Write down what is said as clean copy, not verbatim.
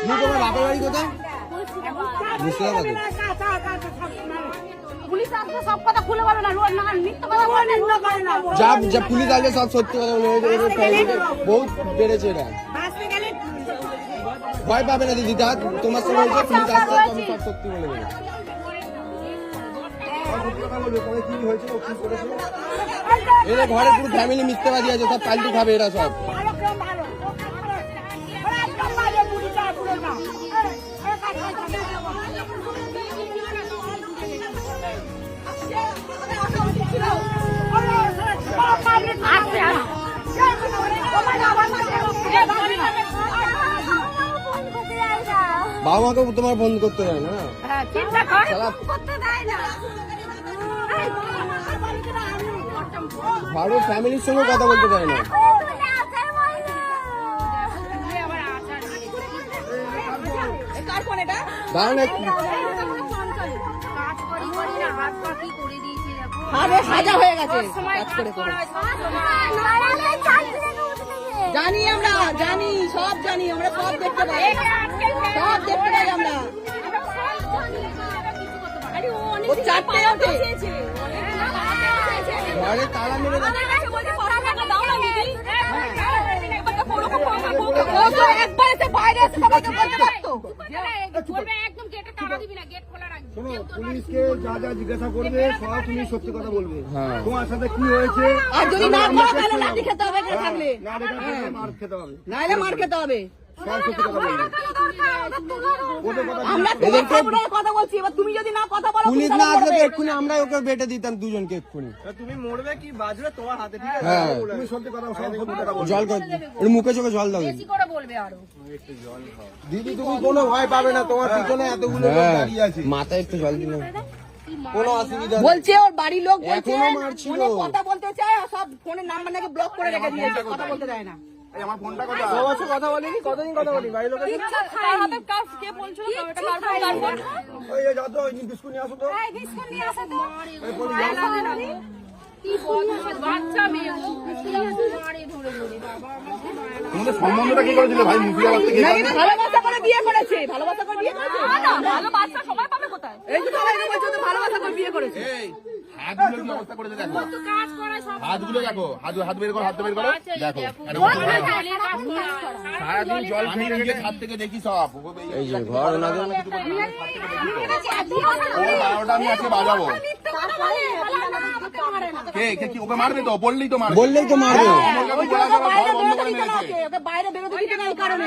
তোমার বাপের বাড়ি কোথায়? মুর্শিদাবাদে। পুলিশ আসলে সব কথা খুলে বলে না, রোজ না মিথ্যা কথা বলে না। যা পুলিশ আসবে সব সত্যি কথা বলে। বহুত বেড়েছে এটা। ভয় পাবে না দিদি, তোমার সঙ্গে হয়েছে পুলিশ আসতে আমি সব সত্যি বলে দেবো। এরা ঘরে পুরো ফ্যামিলি মিথ্যাবাদী আছে, সব পাল্টি খাবে এরা সব। বাবা মাকে তোমার বন্ধ করতে দেয় না? ভালো ফ্যামিলির সঙ্গে কথা বলতে দেয় না। সাজা হয়ে গেছে জানি আমরা, জানি সব জানি আমরা, সব দেখতে পাই, সব দেখতে পাই আমরা। ও চারটে ওঠে ঘরে তালা মেরে একবার এসে বাইরে এসে সবাইকে বলতে পারতো। পুলিশকে যা যা জিজ্ঞাসা করবে সব তুমি সত্যি কথা বলবে। তোমার সাথে কি হয়েছে, আর যদি না করো তাহলে লাঠি খেতে হবে, এখানে থাকলে মার খেতে হবে, নাহলে মার খেতে হবে। সব সত্যি কথা বলবে। আমরা তোমার সামনে কথা বলছি, এবার তুমি যদি না কথা বলো পুলিশ না আসলে তো এক্ষুনি আমরা ওকে বেটে দিতাম দুজনকে এক্ষুনি। তুমি মরবে কি বাজবে তোমার হাতে, ঠিক আছে? হ্যাঁ তুমি সত্যি কথা, সব সত্যি কথা বলবে। জল মুখে চোখে জল দাও বেশি করে বলবে আরো। দিদি তুমি কোনো ভয় পাবে না, তোমার পিছনে এতগুলো লোক দাঁড়িয়ে আছে। মাথায় একটু জল দিলাম, কোনো অসুবিধা নেই। বলছে ওর বাড়ির লোক বলছে এখনো মারছিল। ফোনে কথা বলতে চায়, আর সব ফোনের নাম্বার নাকি ব্লক করে রেখে দিয়েছে, কথা বলতে দেয় না। আমার ফোনটা কথা কথা বলিনি, কতদিন কথা বলি বাড়ির লোকের ওই যাও তো, ওই বিস্কুট নিয়ে আসো তো। তোমাদের সম্বন্ধটা কি করে দিলে ভাই? মুর্শিদাবাদ থেকে ভালোবাসা করে বিয়ে করেছে, ভালোবাসা করে বিয়ে করেছে। ভালোবাসা সবাই পাবে কোথায়? এই যে সবাই বলছে তো ভালোবাসা করে বিয়ে করেছে। হাতগুলো কি অবস্থা করেছে দেখো, হাতগুলো দেখো, হাত বের করো, হাত বের করো, দেখো সারাদিন জল খেয়ে নিজের হাত থেকে দেখি সব। এই যে ঘর ওনাদের ও 12টা আমি আজকে বাজাবো। কে কি ওকে মারবে তো? বললেই তো মারবে, বললেই তো মারবে। ওই জন্য বাইরে বেরোতে দিতে না, ওকে বাইরে বেরোতে দিতে না এই কারণে।